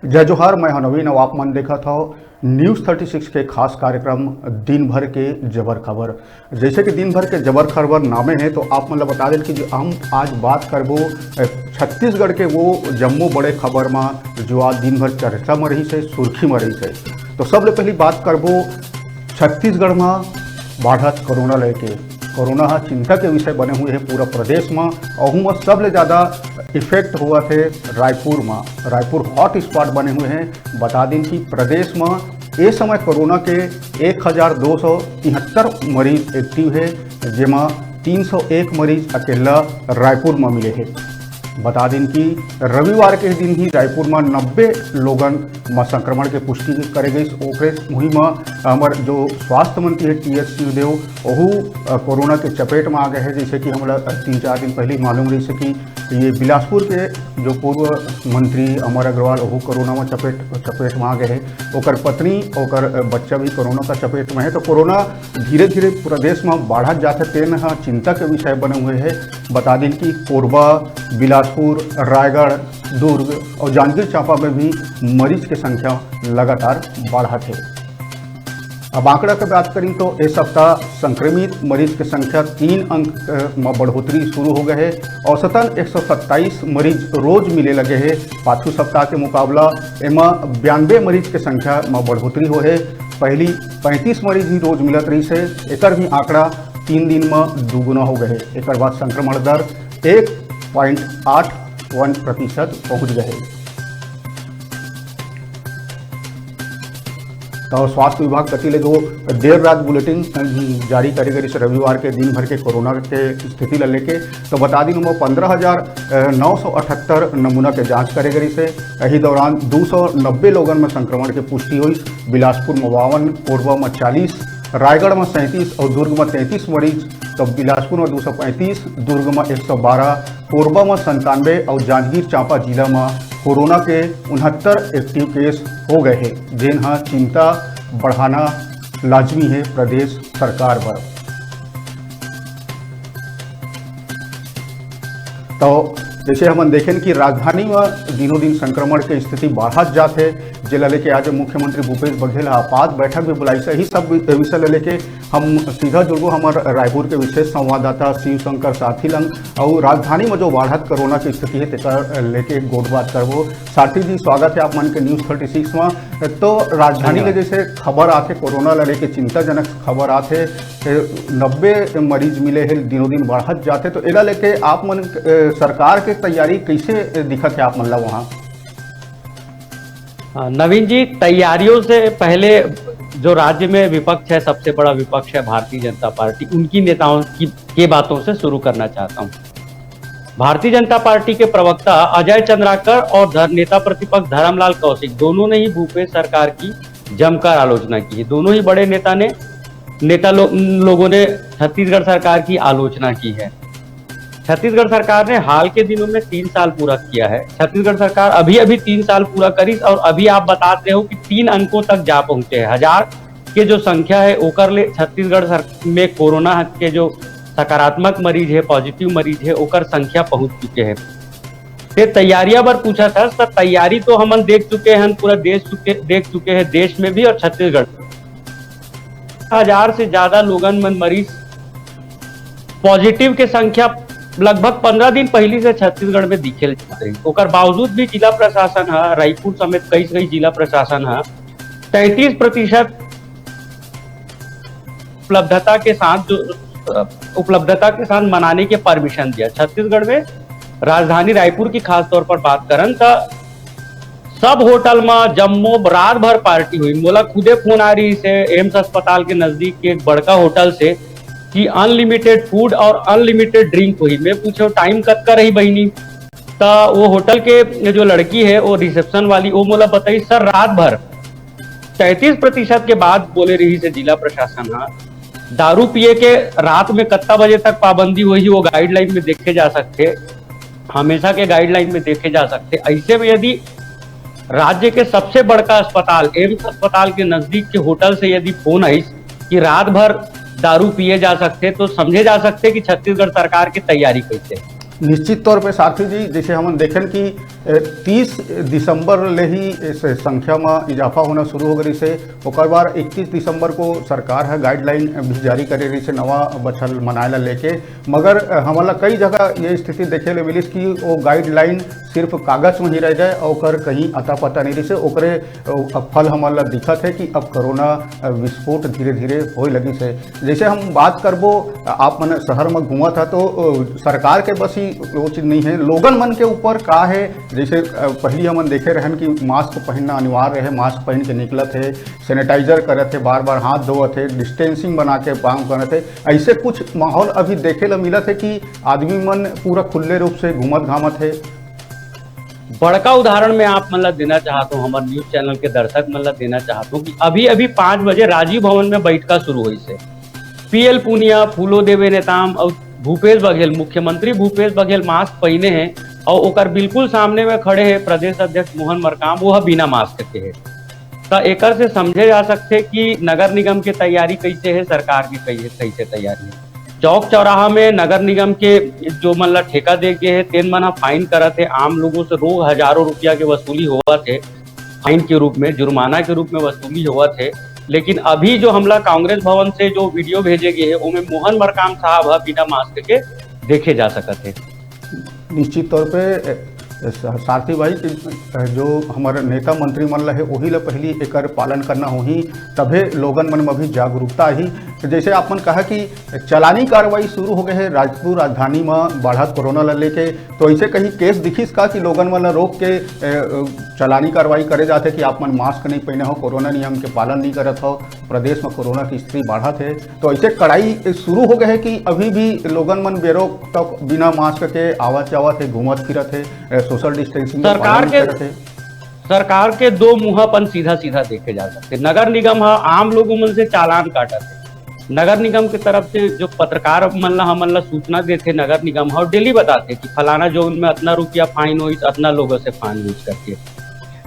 जय जोहार, मैं नवीन और आप मन देखा था न्यूज़ 36 के खास कार्यक्रम दिन भर के जबर खबर। जैसे कि दिन भर के जबर खबर नामे हैं तो आप मतलब बता दें कि जो हम आज बात करबो छत्तीसगढ़ के वो जम्मू बड़े खबर में जो आज दिन भर चर्चा में रही है, सुर्खी में रही है। तो सबले पहली बात करबो छत्तीसगढ़ में बढ़त कोरोना लेके। कोरोना चिंता के विषय बने हुए हैं पूरा प्रदेश में, और में सबले ज़्यादा इफेक्ट हुआ थे रायपुर में। रायपुर हॉट स्पॉट बने हुए हैं। बता दें कि प्रदेश में इस समय कोरोना के 1273 मरीज एक्टिव है, जिसमें 301 मरीज अकेला रायपुर में मिले हैं। बता दें कि रविवार के दिन ही रायपुर में 90 लोगन में संक्रमण के पुष्टि करे गई। ओकरे मुहिम हमार जो स्वास्थ्य मंत्री है टी.एस. सिंहदेव वहू कोरोना के चपेट में आ गए हैं। जैसे कि हमारा 3-4 दिन पहले मालूम रही से कि ये बिलासपुर के जो पूर्व मंत्री अमर अग्रवाल वहू कोरोना में चपेट में आ गए हैं। ओकर पत्नी ओकर बच्चा भी कोरोना का चपेट में है। तो कोरोना धीरे धीरे प्रदेश में बढ़त जाते तेन चिंता के विषय बने हुए हैं। बता दें कि कोरबा, बिलासपुर, रायगढ़, दुर्ग और जांजगीर चांपा में भी मरीज की संख्या लगातार बढ़त है। अब आंकड़ा की बात करें तो इस सप्ताह संक्रमित मरीज की संख्या 3 अंक में बढ़ोतरी शुरू हो गए है। औसतन 127 मरीज रोज मिले लगे हैं। पाछू सप्ताह के मुकाबला एमा 92 मरीज की संख्या में बढ़ोतरी हो है। पहली 35 मरीज ही रोज मिलत रही से, एकर भी आंकड़ा 3 दिन में दुगुना हो गए। एक बाद संक्रमण दर 1.81% पहुँच गए। तो स्वास्थ्य विभाग गति ले जो देर रात बुलेटिन जारी करे गई रविवार के दिन भर के कोरोना के स्थिति ले लेके। तो बता दी 15,978 नमूना के जांच करे गई से। यही दौरान 290 लोगन में संक्रमण की पुष्टि हुई। बिलासपुर में 52, कोरबा में 40, रायगढ़ में 37 और दुर्ग में 33 मरीज। तो बिलासपुर में 235, दुर्ग में 112, कोरबा में 97 और जांजगीर चांपा जिला में कोरोना के 69 एक्टिव केस हो गए हैं, जिन्हें चिंता बढ़ाना लाजमी है प्रदेश सरकार पर। तो जैसे हम देखें कि राजधानी में दिनों दिन संक्रमण के स्थिति बढ़त जात है, जिला लेके आज मुख्यमंत्री भूपेश बघेल आपात बैठक भी बुलाई से। यही सब विषय ले लेके हम सीधा जुड़बो हमारे रायपुर के विशेष संवाददाता शिव शंकर साथी लंग, और राजधानी में जो बढ़त कोरोना की स्थिति है तेकर लेके गोट बात करबो। साथी जी, स्वागत है आप मन के न्यूज़ 36 में। तो राजधानी के जैसे खबर आते कोरोना लेके चिंताजनक खबर आते 90 मरीज मिले हैं, दिनों दिन बढ़त जाते। तो एला लेके आप मन सरकार के तैयारी कैसे दिखत है आप मन ला वहाँ? नवीन जी, तैयारियों से पहले जो राज्य में विपक्ष है, सबसे बड़ा विपक्ष है भारतीय जनता पार्टी, उनकी नेताओं की बातों से शुरू करना चाहता हूं। भारतीय जनता पार्टी के प्रवक्ता अजय चंद्राकर और नेता प्रतिपक्ष धर्मलाल कौशिक दोनों ने ही भूपेश सरकार की जमकर आलोचना की है। दोनों ही बड़े लोगों ने छत्तीसगढ़ सरकार की आलोचना की है। छत्तीसगढ़ सरकार ने हाल के दिनों में 3 साल पूरा किया है। छत्तीसगढ़ सरकार अभी 3 साल पूरा करी, और अभी आप बताते हो कि 3 अंकों तक जा पहुंचे हैं। 1000 के जो संख्या है ओकर ले छत्तीसगढ़ में कोरोना के जो सकारात्मक मरीज है, पॉजिटिव मरीज है, ओकर संख्या पहुंच चुके हैं। ते तैयारियां पर पूछा था, तो तैयारी तो हम देख चुके हैं, पूरा देख चुके हैं, देश में भी और छत्तीसगढ़ 1000 से ज्यादा लोगन में मरीज पॉजिटिव के संख्या लगभग 15 दिन पहले से छत्तीसगढ़ में दिखे रही। ओकर बावजूद भी जिला प्रशासन है, रायपुर समेत कई जिला प्रशासन है 33% उपलब्धता के साथ मनाने के परमिशन दिया। छत्तीसगढ़ में राजधानी रायपुर की खास तौर पर बात करन तो सब होटल में जम्मू रात भर पार्टी हुई। मोला खुदे फोन आ रही से एम्स अस्पताल के नजदीक के एक बड़का होटल से कि अनलिमिटेड फूड और अनलिमिटेड ड्रिंक हुई। मैं पूछो टाइम कब का रही बहनी, तो वो होटल के जो लड़की है वो रिसेप्शन वाली, वो मोला बताई सर रात भर 33% के बाद बोले रही से जिला प्रशासन। हाँ, दारू पिए के रात में कितना बजे तक पाबंदी हुई वो गाइडलाइन में देखे जा सकते, हमेशा के गाइडलाइन में देखे जा सकते। ऐसे में यदि राज्य के सबसे बड़का अस्पताल एम्स अस्पताल के नजदीक के होटल से यदि फोन आई कि रात भर दारू पिए जा सकते, तो समझे जा सकते कि छत्तीसगढ़ सरकार की तैयारी कैसे। निश्चित तौर पे साथी जी, जैसे हम देखें कि 30 दिसंबर ले ही इस संख्या में इजाफा होना शुरू हो गई से ओकर बाद 31 दिसंबर को सरकार है गाइडलाइन भी जारी करे रही से नवा बछल मनाए ला लेके, मगर हमला कई जगह ये स्थिति देखे ले मिली कि वो गाइडलाइन सिर्फ कागज में ही रह जाए और ओकर कहीं अता पता नहीं रही से ओकरे फल हमला दिखत है कि अब कोरोना विस्फोट धीरे धीरे होए लगी से। जैसे हम बात करबो, आप मन शहर में घूमा था तो सरकार के बस ही वो चीज़ नहीं है, लोगन मन के ऊपर का है। जैसे पहले हमन देखे रहन कि मास्क पहनना अनिवार्य है, मास्क पहन के निकलत है, सैनिटाइजर करत है, बार बार हाथ धोवत है, डिस्टेंसिंग बना के काम करत है। ऐसे कुछ माहौल अभी देखे ला मिलत है कि आदमी मन पूरा खुले रूप से घूमत घामत है। बड़का उदाहरण में आप मतलब देना चाहता हूँ, हमारे न्यूज चैनल के दर्शक मतलब देना चाहता हूँ कि अभी अभी 5 बजे राजीव भवन में बैठका शुरू हुई से पीएल पुनिया, फूलो देवे नेताम और भूपेश बघेल, मुख्यमंत्री भूपेश बघेल मास्क पहने हैं और ओकर बिल्कुल सामने में खड़े हैं प्रदेश अध्यक्ष मोहन मरकाम, वो बिना मास्क के है। तो एकर से समझे जा सकते कि नगर निगम की तैयारी कैसे है, सरकार की कैसे तैयारी है। चौक चौराहा में नगर निगम के जो मतलब ठेका दे के है तेन मना फाइन करत है, आम लोगों से रोज हजारों रुपया के वसूली हुआ थे, फाइन के रूप में, जुर्माना के रूप में वसूली हुआ थे। लेकिन अभी जो हमला कांग्रेस भवन से जो वीडियो भेजे गए है उनमें मोहन मरकाम साहब बिना मास्क के देखे जा सकते हैं। निश्चित तौर पे सारथी भाई जो हमारे नेता मंत्री मन है वही ला पहली एकर पालन करना होही, तभे लोगन मन में भी जागरूकता ही। जैसे आपन कहा कि चलानी कार्रवाई शुरू हो गए है राजपुर राजधानी में बढ़त कोरोना ला लेके, तो ऐसे कहीं केस दिखिस का कि लोगन मन रोक के चलानी कार्रवाई करे जाते कि आप मन मास्क नहीं पहने हो, कोरोना नियम के पालन नहीं करत हो, प्रदेश में कोरोना की स्थिति बढ़त है, तो ऐसे कड़ाई शुरू हो गए है कि अभी भी लोगन मन बेरोक तक बिना मास्क के आवत जावत है, घूमत फिरत है, सोशल डिस्टेंसिंग सरकार के दो मुहापन सीधा सीधा देखे जा सकते। नगर निगम आम लोगों मन से चालान काटत है, नगर निगम की तरफ से जो पत्रकार हमला सूचना देते नगर निगम और डेली बताते कि फलाना जोन में इतना रुपया फाइन हुई, इतना लोगों से फाइन यूज करके।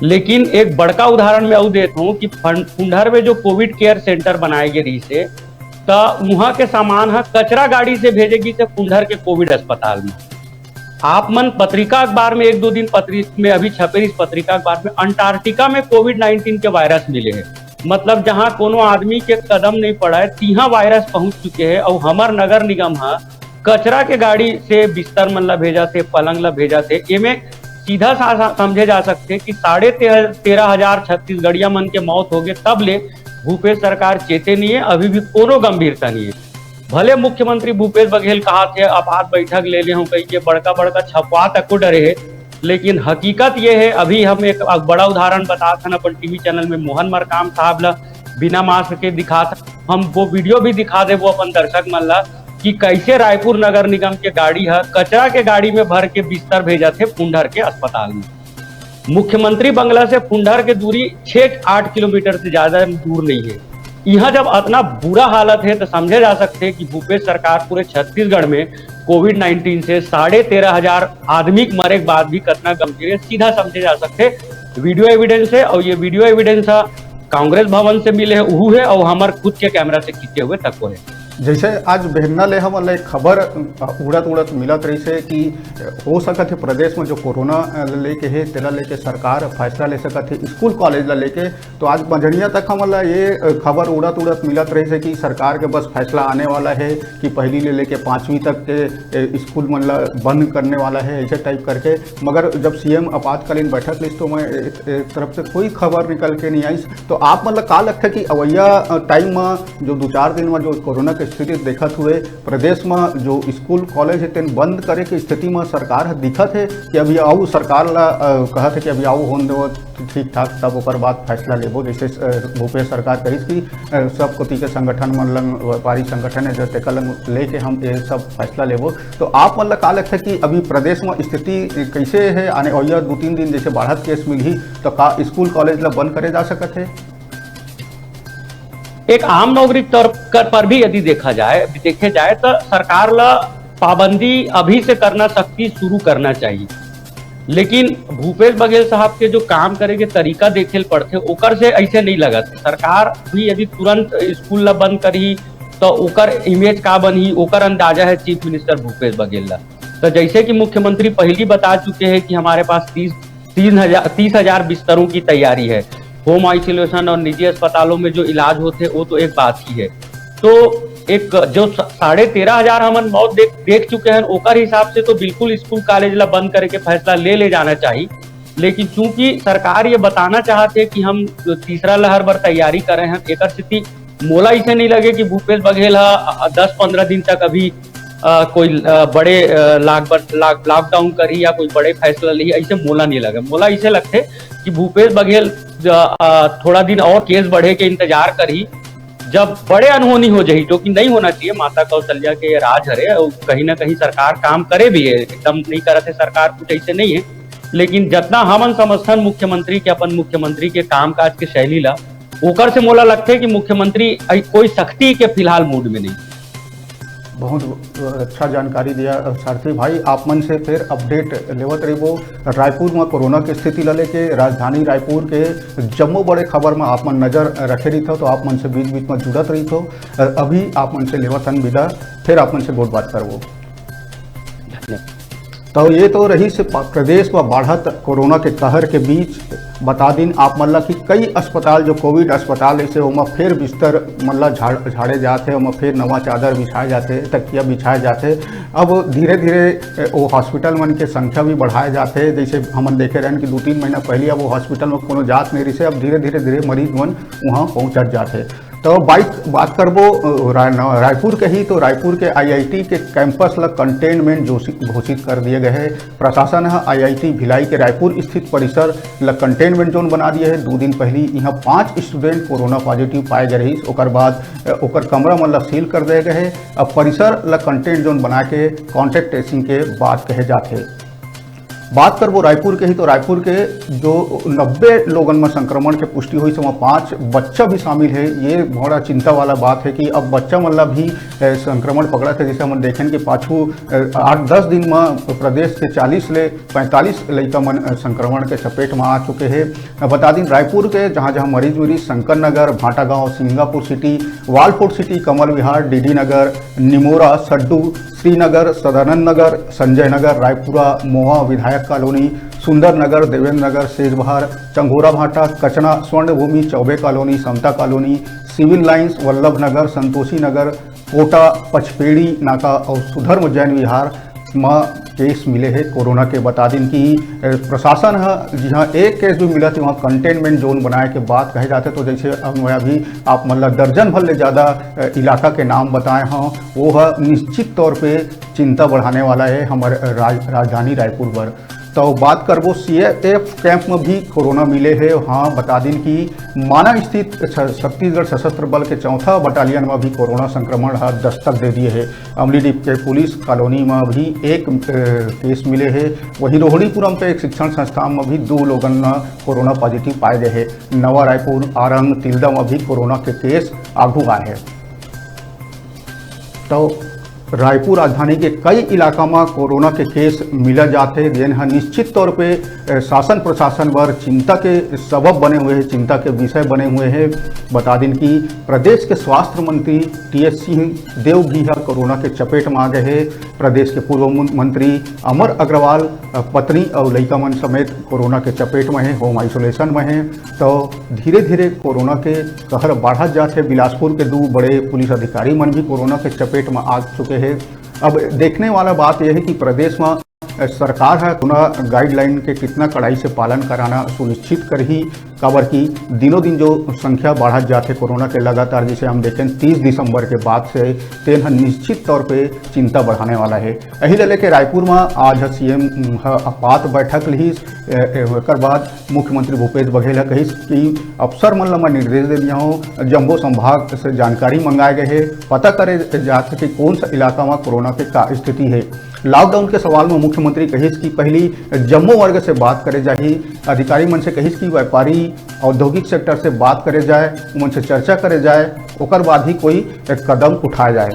लेकिन एक बड़का उदाहरण मैं वो देता हूँ कि फुंडहर में जो कोविड केयर सेंटर बनाए गए रही से, तो वहां के सामान कचरा गाड़ी से भेजेगी से फुंडहर के कोविड अस्पताल में। आप मन पत्रिका अखबार में 1-2 दिन में अभी छपे इस पत्रिका अखबार में अंटार्कटिका में कोविड-19 के वायरस मिले हैं, मतलब जहां कोनो आदमी के कदम नहीं पड़ा है तिहा वायरस पहुंच चुके हैं। और हमार नगर निगम कचरा के गाड़ी से बिस्तर मन ला भेजा थे, पलंग ला भेजा थे। इमे सीधा समझे जा सकते कि 13,500 छत्तीसगढ़िया मन के मौत हो गए, तब ले भूपेश सरकार चेते नहीं है, अभी भी कोनो गंभीरता नहीं है। भले मुख्यमंत्री भूपेश बघेल कहा थे आपात बैठक ले ले हूँ कहीं के बड़का बड़का छपवा तक को डरे है, लेकिन हकीकत ये है, अभी हम एक बड़ा उदाहरण बता था अपन टीवी चैनल में, मोहन मरकाम साहब ला बिना मास्क के दिखा था, हम वो वीडियो भी दिखा दे वो अपन दर्शक मन ला कि कैसे रायपुर नगर निगम के गाड़ी कचरा के गाड़ी में भर के बिस्तर भेजा थे फुंडहर के अस्पताल में। मुख्यमंत्री बंगला से फुंडहर की दूरी 6-8 किलोमीटर से ज्यादा दूर नहीं है। यहाँ जब इतना बुरा हालत है तो समझे जा सकते हैं कि भूपेश सरकार पूरे छत्तीसगढ़ में कोविड-19 से 13,500 आदमी मरे के बाद भी कितना गंभीर है, सीधा समझे जा सकते वीडियो एविडेंस है। और ये वीडियो एविडेंस कांग्रेस भवन से मिले है और हमारे खुद के कैमरा से खींचे हुए तक है। जैसे आज बेहना ले हम एक खबर उड़त मिलत रही से कि हो सकत है प्रदेश में जो कोरोना लेके है तेला लेके सरकार फैसला ले सकत है स्कूल कॉलेज ला लेके। तो आज बंझनिया तक हम ये खबर उड़त मिलत रही से कि सरकार के बस फैसला आने वाला है कि पहली ले लेके 5वीं तक के स्कूल मन ला बंद करने वाला है, ऐसे टाइप करके। मगर जब सीएम आपातकालीन बैठक लिस्ट में एक तरफ से कोई खबर निकल के नहीं आई, तो आप मतलब का लगता है कि अवैया टाइम में जो 2-4 दिन में जो कोरोना के स्थिति देखत हुए प्रदेश में जो स्कूल कॉलेज है तेन बंद करे के स्थिति में सरकार दिखत है कि अभी आऊ सरकार ला कहत है कि अभी आऊ होने दो ठीक ठाक, तब ओकर बाद फैसला लेबो। जैसे भूपेश सरकार कही कि सब कोटि के संगठन मन लंग व्यापारी संगठन है जो तेकर लंग लेके हम ये सब फैसला लेबो। तो आप मतलब का लगता है कि अभी प्रदेश में स्थिति कैसे है, आने और 2-3 दिन जैसे बढ़त केस मिली तो का स्कूल कॉलेज ला बंद करे जा सकत है? एक आम नागरिक तौर पर भी यदि देखे जाए तो सरकार ला पाबंदी अभी से करना सख्ती शुरू करना चाहिए। लेकिन भूपेश बघेल साहब के जो काम करे के तरीका देखे पड़ते ओकर से ऐसे नहीं लगत। सरकार भी यदि तुरंत स्कूल ला बंद करी तो ओकर इमेज का बनी, ओकर अंदाजा है चीफ मिनिस्टर भूपेश बघेल ला। तो जैसे कि मुख्यमंत्री पहले बता चुके हैं कि हमारे पास 30,000 बिस्तरों की तैयारी है। होम आइसोलेशन और निजी अस्पतालों में जो इलाज होते हैं वो तो एक बात ही है। तो एक जो 13,500 हमन मौत देख चुके हैं, ओकर हिसाब से तो बिल्कुल स्कूल कॉलेज ला बंद करके फैसला ले जाना चाहिए। लेकिन चूंकि सरकार ये बताना चाहते हैं कि हम तीसरा लहर पर तैयारी कर रहे हैं, एक स्थिति मोला इसे नहीं लगे कि भूपेश बघेल 10-15 दिन तक अभी कोई बड़े लॉकडाउन करी या कोई बड़े फैसला ली, ऐसे मोला नहीं लगे। मोला इसे लगते कि भूपेश बघेल थोड़ा दिन और केस बढ़े के इंतजार करी, जब बड़े अनहोनी हो जाए, जो कि नहीं होना चाहिए। माता कौशल्या के राज हरे, कहीं ना कहीं सरकार काम करे भी है, एकदम नहीं करते सरकार, कुछ ऐसे नहीं है। लेकिन जितना हमन समर्थन मुख्यमंत्री के, अपन मुख्यमंत्री के कामकाज के शैली ला, ओकर से मोला लगते है कि मुख्यमंत्री कोई सख्ती के फिलहाल मूड में नहीं। बहुत अच्छा जानकारी दिया सारथी भाई। आप मन से फिर अपडेट लेवत रहिबो रायपुर में कोरोना के स्थिति ला लेके, राजधानी रायपुर के जम्मो बड़े खबर में आप मन नजर रखे रही तो आप मन से बीच बीच में जुड़त रही तो अभी आप मन से लेवत हन विदा, फिर आप मन से गोट बात करवो। तो ये तो रही से प्रदेश में बढ़त कोरोना के कहर के बीच बता दिन आप मल्ला कि कई अस्पताल जो कोविड अस्पताल ऐसे उमा फिर बिस्तर मल्ला झाड़े जाते, उमा फिर नवा चादर बिछाए जाते, तकिया बिछाए जाते। अब धीरे धीरे वो हॉस्पिटल मन के संख्या भी बढ़ाए जाते। जैसे हम देखे रहन कि 2-3 महीना पहले अब वो हॉस्पिटल में कोनो जांच नहीं रही से, अब धीरे धीरे मरीज मन वहाँ पहुँचत जाते। तो बात करबो रायपुर के ही, तो रायपुर के आईआईटी के कैंपस ला कंटेनमेंट घोषित कर दिए गए हैं। प्रशासन है आईआईटी भिलाई के रायपुर स्थित परिसर ला कंटेनमेंट जोन बना दिए है। 2 दिन पहले यहाँ 5 स्टूडेंट कोरोना पॉजिटिव पाए गए रही, ओकर बाद ओकर कमरा मन ला सील कर दिए गए। अब परिसर ला कंटेनमेंट जोन बना के कॉन्टैक्ट ट्रेसिंग के बात कहे जाते। बात करबो रायपुर के ही, तो रायपुर के जो 90 लोगन में संक्रमण के पुष्टि हुई, वहाँ 5 बच्चा भी शामिल है। ये बड़ा चिंता वाला बात है कि अब बच्चा मतलब भी संक्रमण पकड़ा था। जैसे हम देखें कि पाछू 8-10 दिन में प्रदेश के 40 ले 45 लड़का मन संक्रमण के चपेट में आ चुके हैं। बता दें रायपुर के जहाँ जहाँ मरीज शंकर नगर, भाटा गाँव, Singapore city, Walpur city, Kamal Vihar, DD नगर, निमोरा, सड्डू, श्रीनगर, सदानंद नगर, संजय नगर, रायपुरा, मोहा, विधायक कॉलोनी, सुंदर नगर, देवेंद्र नगर, शेषबहार, चंगोरा भाटा, कचना, स्वर्णभूमि, चौबे कॉलोनी, समता कॉलोनी, सिविल लाइंस, वल्लभ नगर, संतोषी नगर, कोटा, पचपेड़ी नाका और सुधर्म जैन विहार में केस मिले हैं कोरोना के। बता दिन कि प्रशासन है जहाँ एक केस भी मिला थी वहाँ कंटेनमेंट जोन बनाए के बात कहे जाते। तो जैसे अभी आप मतलब दर्जन भर ले ज़्यादा इलाका के नाम बताए हैं, वो है निश्चित तौर पे चिंता बढ़ाने वाला है हमारे राजधानी रायपुर पर। तो बात करबो सीएएफ कैंप में भी कोरोना मिले हैं। हाँ, बता दिन कि माना स्थित छत्तीसगढ़ सशस्त्र बल के 4था बटालियन में भी कोरोना संक्रमण दस्तक दे दिए है। अमलीडीप के पुलिस कॉलोनी में भी एक केस मिले हैं। वहीं रोहिणीपुरम पे एक शिक्षण संस्थान में भी 2 लोगन कोरोना पॉजिटिव पाए गए हैं। नवा रायपुर, आरंग, तिल्दा में भी कोरोना के केस आगू आए हैं। तो रायपुर राजधानी के कई इलाका में कोरोना के केस मिला जाते, जिन निश्चित तौर पे शासन प्रशासन पर चिंता के सबब बने हुए हैं, चिंता के विषय बने हुए हैं। बता दें कि प्रदेश के स्वास्थ्य मंत्री टीएस सिंहदेव भी कोरोना के चपेट में आ गए हैं। प्रदेश के पूर्व मंत्री अमर अग्रवाल पत्नी और लड़का मन समेत कोरोना के चपेट में हैं, होम आइसोलेशन में हैं। तो धीरे धीरे कोरोना के कहर बढ़ा जाते। बिलासपुर के 2 बड़े पुलिस अधिकारी मन भी कोरोना के चपेट में आ चुके हैं। अब देखने वाला बात यह है कि प्रदेश में सरकार है कोरोना गाइडलाइन के कितना कड़ाई से पालन कराना सुनिश्चित कर ही, खबर की दिनों दिन जो संख्या बढ़ा जाते कोरोना के लगातार, जिसे हम देखें 30 दिसंबर के बाद से तेन निश्चित तौर पे चिंता बढ़ाने वाला है। यही लेके रायपुर में आज सीएम आपात बैठक ली। एक बाद मुख्यमंत्री भूपेश बघेल कही कि अफसर मन ला निर्देश दे दिया हूँ, जम्बो संभाग से जानकारी मंगाए गए है, पता करे जाते कि कौन सा इलाका में कोरोना के का स्थिति है। लॉकडाउन के सवाल में मुख्यमंत्री कहिस कि पहली जम्मो वर्ग से बात करे जाए, अधिकारी मन से कहिस कि व्यापारी औद्योगिक सेक्टर से बात करे जाए, उन से चर्चा करे जाए, ओकर बाद ही कोई एक कदम उठाया जाए।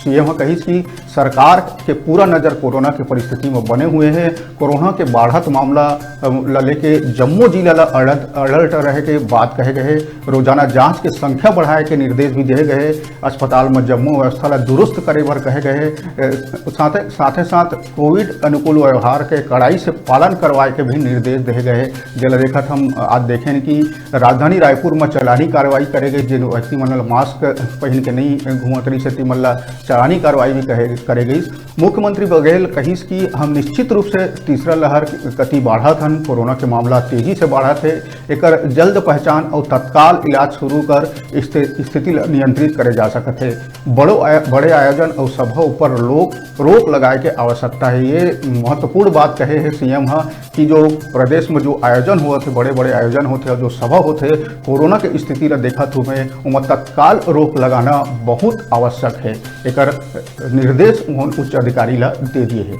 सीएम कही कि सरकार के पूरा नज़र कोरोना के परिस्थिति में बने हुए हैं। कोरोना के बढ़त मामला ला लेके जम्मू जिला ला अलर्ट रहे के बात कहे गए। रोजाना जांच के संख्या बढ़ाए के निर्देश भी दिए गए। अस्पताल में जम्मू व्यवस्था ला दुरुस्त करे बर कहे गए। साथ कोविड अनुकूल व्यवहार के कड़ाई से पालन करवाए के भी निर्देश दिए गए। जला देखत हम आज देखें कि राजधानी रायपुर में चलानी कार्रवाई करे गई। जिन व्यक्ति मन मास्क पहन के नहीं घूमत रही से मन चलानी कार्रवाई भी करे गई। मुख्यमंत्री बघेल कहिस कि हम निश्चित रूप से तीसरा लहर कति बढ़त हन। कोरोना के मामला तेजी से बढ़त है। एकर जल्द पहचान और तत्काल इलाज शुरू कर स्थिति नियंत्रित करे जा सकते हैं। बड़े आयोजन और सभा ऊपर रोक लगाए के आवश्यकता है। ये महत्वपूर्ण बात कहे है सीएम कि जो प्रदेश में जो आयोजन हुआ थे, बड़े बड़े आयोजन होते और जो सभा होते, कोरोना के स्थिति ला देखा तुम्हें उनमें तत्काल रोक लगाना बहुत आवश्यक है। एकर निर्देश उच्च अधिकारी ला दे दिए है।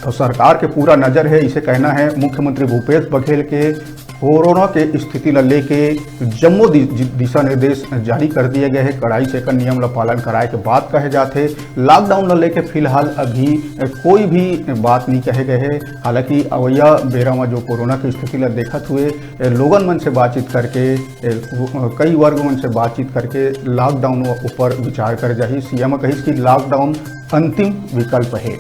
तो सरकार के पूरा नज़र है, इसे कहना है मुख्यमंत्री भूपेश बघेल के। कोरोना के स्थिति ला लेके जम्मू दिशा निर्देश जारी कर दिए गए हैं। कड़ाई से नियम ला पालन कराए के बात कहे जाते। लॉकडाउन ला लेके फिलहाल अभी कोई भी बात नहीं कहे गए हैं। हालांकि अवैया बेरा में जो कोरोना की स्थिति ला देखत हुए लोगन मन से बातचीत करके, कई वर्ग मन से बातचीत करके लॉकडाउन ऊपर विचार कर जाही। सीएम कही कि लॉकडाउन अंतिम विकल्प है।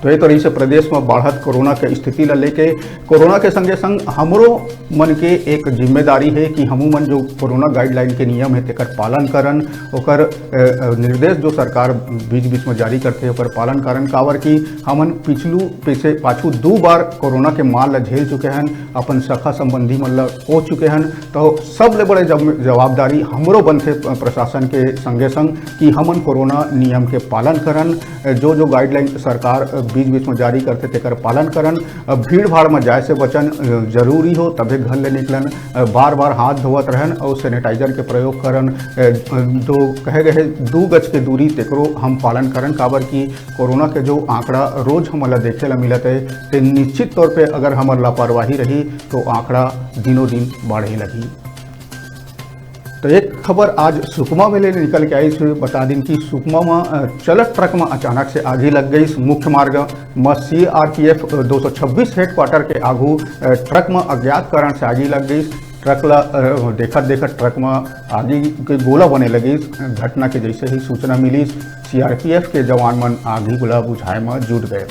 तो ये तरीके से प्रदेश में बढ़त कोरोना के स्थिति ला लेके कोरोना के संगे संग हमरो मन के एक जिम्मेदारी है कि हमू मन जो कोरोना गाइडलाइन के नियम है तेकर पालन करन। ओकर निर्देश जो सरकार बीच में जारी करते ओकर पालन करन। कावर कि हमन पाछू 2 बार कोरोना के मार ला झेल चुके हैं, अपन सखा संबंधी मन ला हो चुके हैं। तो सबले बड़े जवाबदारी हमरो बनते प्रशासन के संगे संग कि हमन कोरोना नियम के पालन करन। जो गाइडलाइन सरकार बीच में जारी करते तेकर पालन करन। भीड़ भाड़ में जाए से बचन, जरूरी हो तभी घर ले निकलन। बार बार हाथ धोवत रहन और सैनिटाइजर के प्रयोग करन। जो कहे गए 2 गज के दूरी तेकरो हम पालन करन। काबर कि कोरोना के जो आंकड़ा रोज हमला देखे ला मिलत है, तो निश्चित तौर पे अगर हमार लापरवाही रही तो आंकड़ा दिनों दिन बढ़े लगी। तो एक खबर आज सुकमा में निकल के आई। बता दें कि सुकमा में चलत ट्रक में अचानक से आगी लग गई। मुख्य मार्ग में CRPF 226 हेडक्वार्टर के आगू ट्रक में अज्ञात कारण से आगी लग गई। ट्रक ला देखत ट्रक में आगी के गोला बने लगी। घटना के जैसे ही सूचना मिली, CRPF के जवान मन आगी गोला बुझाए में जुट गए।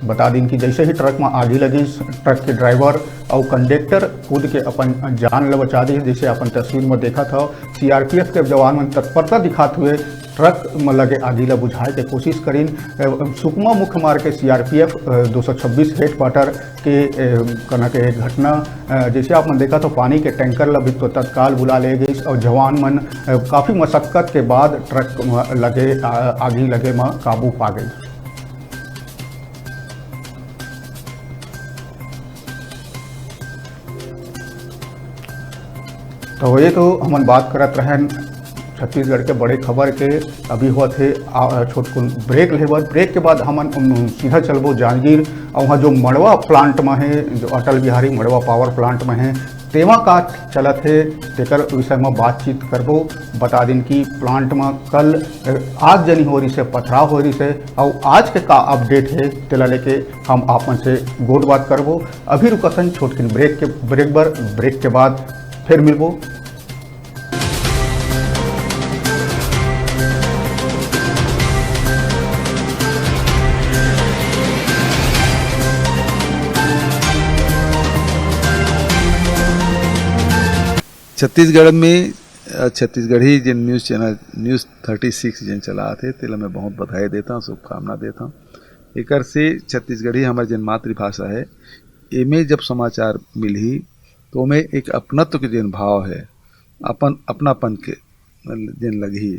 बता दें कि जैसे ही ट्रक में आगी लगी, ट्रक के ड्राइवर और कंडक्टर कूद के अपन जान ला बचा दी। जैसे अपन तस्वीर में देखा था, CRPF के जवान में तत्परता दिखाते हुए ट्रक में लगे आगी ला बुझाए के कोशिश करीन। सुकमा मुख्य मार्ग के CRPF 226 हेडक्वार्टर के कना के घटना जैसे आपने देखा तो पानी के टैंकर ला भी तो तत्काल बुला ले गई और जवान मन काफ़ी मशक्कत के बाद ट्रक में लगे आगी लगे में काबू पा गई। तो ये तो हम बात करत रहन छत्तीसगढ़ के बड़े खबर के। अभी हुआ थे छोटकुन ब्रेक लेबर। ब्रेक के बाद हम सीधा चलबो जांजगीर और वहाँ जो मड़वा प्लांट में है, जो अटल बिहारी मड़वा पावर प्लांट में है, तेवा का चलत है तेकर विषय में बातचीत करबो। बता दिन कि प्लांट में कल आग जनी हो रही से, पथराव हो रही से, और आज के का अपडेट है तेला लेके हम आपन से गोट बात करबो। अभी रुकसन छोटकिन ब्रेक के बाद फिर मिलबो। छत्तीसगढ़ में छत्तीसगढ़ी जिन न्यूज़ चैनल न्यूज़ 36 जिन चला थे तेला मैं बहुत बधाई देता हूँ, शुभकामना देता हूँ। एकर से छत्तीसगढ़ी हमारी जिन मातृभाषा है, एमे जब समाचार मिली तो में एक अपनत्व के जिन भाव है, अपनापन के जिन लगी,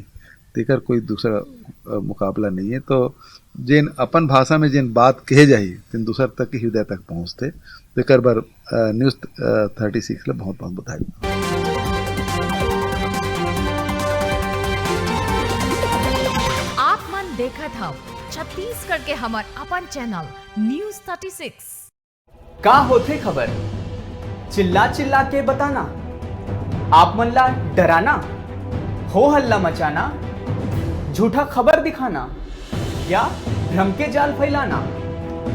तेकर कोई दूसरा मुकाबला नहीं है। तो जिन अपन भाषा में जिन बात कहे जाही तिन दूसर तक के हृदय तक पहुँचते। तेकर बार न्यूज़ 36 ले बहुत बहुत बधाई। देखत हव छत्तीसगढ़ के हमार अपन चैनल न्यूज 36। का होथे खबर चिल्ला चिल्ला के बताना, आप मन ला डराना, हो हल्ला मचाना, झूठा खबर दिखाना या भ्रम के जाल फैलाना,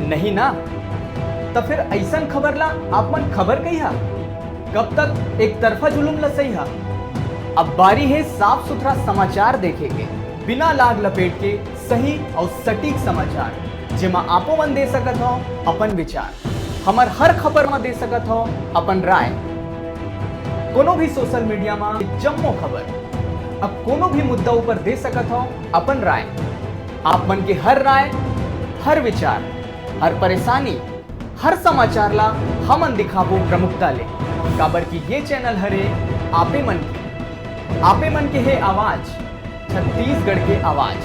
नहीं ना? तो फिर ऐसन खबर ला आप मन खबर कहिया, कब तक एक तरफा जुलूम ला सही। अब बारी है साफ सुथरा समाचार देखे के, बिना लाग लपेट के सही और सटीक समाचार, जेमा आपो मन दे सकत हो अपन विचार, हमर हर खबर में दे सकत हो अपन राय। कोनो भी सोशल मीडिया में जम्मो खबर, अब कोनो भी मुद्दा ऊपर दे सकत हो अपन राय। आप मन के हर राय, हर विचार, हर परेशानी, हर समाचार ला हमन दिखाबो प्रमुखता ले, काबर की ये चैनल हरे आपे मन के है आवाज, छत्तीसगढ़ के आवाज।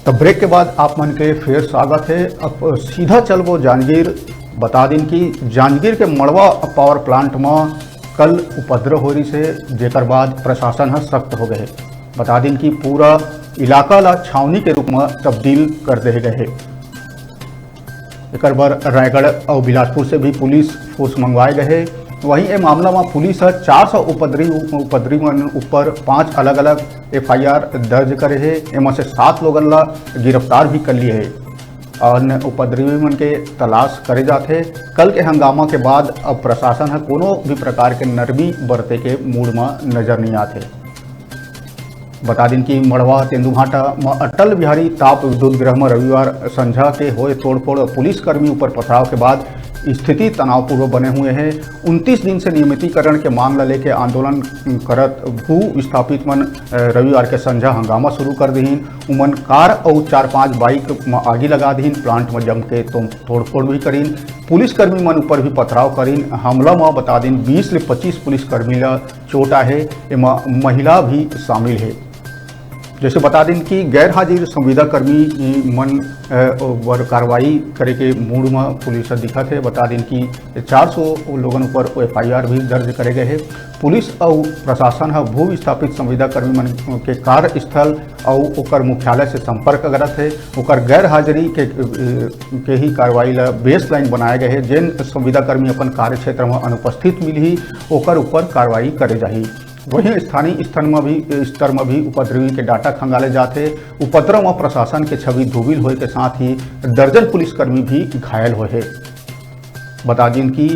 तो ब्रेक के बाद आप मन के फिर स्वागत है। अब सीधा चलबो जांजगीर। बता दिन कि जांजगीर के मड़वा पावर प्लांट में कल उपद्रव हो रही से, जेकर बाद प्रशासन है सख्त हो गए। बता दिन कि पूरा इलाका ला छावनी के रूप में तब्दील कर दे गए है। एक बार रायगढ़ और बिलासपुर से भी पुलिस फोर्स मंगवाए गए। वहीं ये मामला में पुलिस 400 उपद्रवी ऊपर 5 अलग अलग FIR दर्ज करे है। इनमें से 7 लोगन ला गिरफ्तार भी कर लिए है। अन्य उपद्रवी मन के तलाश करे जाते। कल के हंगामा के बाद अब प्रशासन है कोनो भी प्रकार के नरमी बरते के मूड में नजर नहीं आते। बता दिन कि मड़वा तेंदुभाटा में अटल बिहारी ताप विद्युत गृह में रविवार संझा के होए तोड़फोड़ पुलिसकर्मी ऊपर पथराव के बाद स्थिति तनावपूर्व बने हुए हैं। 29 दिन से नियमितीकरण के मांग ला लेके आंदोलन करत भू विस्थापित मन रविवार के संझा हंगामा शुरू कर दीन। उमन कार और 4-5 बाइक में आगी लगा दीन, प्लांट में जम के तोड़फोड़ भी करीन, पुलिसकर्मी मन ऊपर भी पथराव करीन। हमला में बता दिन 20 से 25 पुलिसकर्मी ला चोट है, इनमें महिला भी शामिल है। जैसे बता दें कि गैर हाजिर संविदा कर्मी मन वर कार्रवाई करे के मूड में पुलिस दिखा थे। बता दें कि 400 लोगों पर FIR भी दर्ज करे गए हैं। पुलिस और प्रशासन है भू विस्थापित संविदा कर्मी मन के कार्यस्थल और ओकर मुख्यालय से संपर्क करत है। ओकर गैर हाजिरी के ही कार्रवाई ला बेस लाइन बनाए गए हैं। जिन संविदा कर्मी अपन कार्य क्षेत्र में अनुपस्थित मिली ओकर ऊपर कार्रवाई करे जाही। वहीं स्थानीय स्तर में भी उपद्रवी के डाटा खंगाले जाते। उपद्रव में प्रशासन के छवि धूमिल होए के साथ ही दर्जन पुलिसकर्मी भी घायल हुए। बता दें कि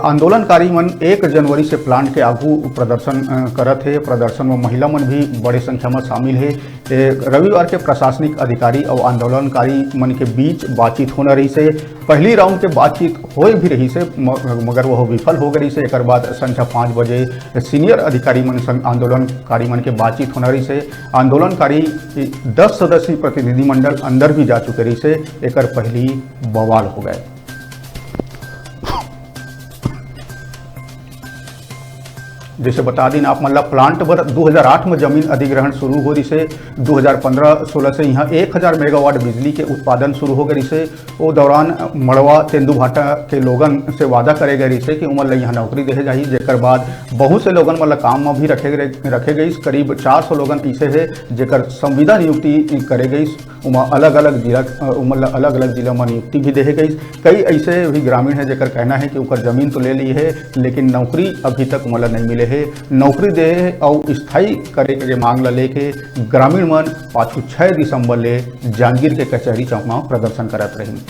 आंदोलनकारी मन 1 जनवरी से प्लांट के आगू प्रदर्शन करत है। प्रदर्शन में महिला मन भी बड़ी संख्या में शामिल है। रविवार के प्रशासनिक अधिकारी और आंदोलनकारी मन के बीच बातचीत होना रही से। पहली राउंड के बातचीत हो भी रही से, मगर वह विफल हो गई से। एक बाद संध्या 5 बजे सीनियर अधिकारी मन संग आंदोलनकारी मन के बातचीत होना रही से। आंदोलनकारी 10 सदस्यीय प्रतिनिधिमंडल अंदर भी जा चुके रही से। एक पहली बवाल हो गए। जैसे बता दें आप मतलब प्लांट पर 2008 में जमीन अधिग्रहण शुरू हो रही से। 2015-16 से यहाँ 1000 मेगावाट बिजली के उत्पादन शुरू हो गई से। वो दौरान मड़वा तेंदुभाटा के लोगन से वादा करे गए से कि उमर यहाँ नौकरी दे जाही। जेकर बाद बहुत से लोगन मतलब काम में भी रखे गई। करीब 400 लोगन ऐसे है जेकर संविदा नियुक्ति करे गई। उमा अलग अलग जिला में नियुक्ति भी दे गई। कई ऐसे भी ग्रामीण है जेकर कहना है कि ऊपर जमीन तो ले ली है लेकिन नौकरी अभी तक मतलब नहीं मिले है। नौकरी दे और स्थायी करे के मांग ला लेके ग्रामीण मन पाछू 6 दिसंबर ले जांजगीर के कचहरी चौक में प्रदर्शन करत रही।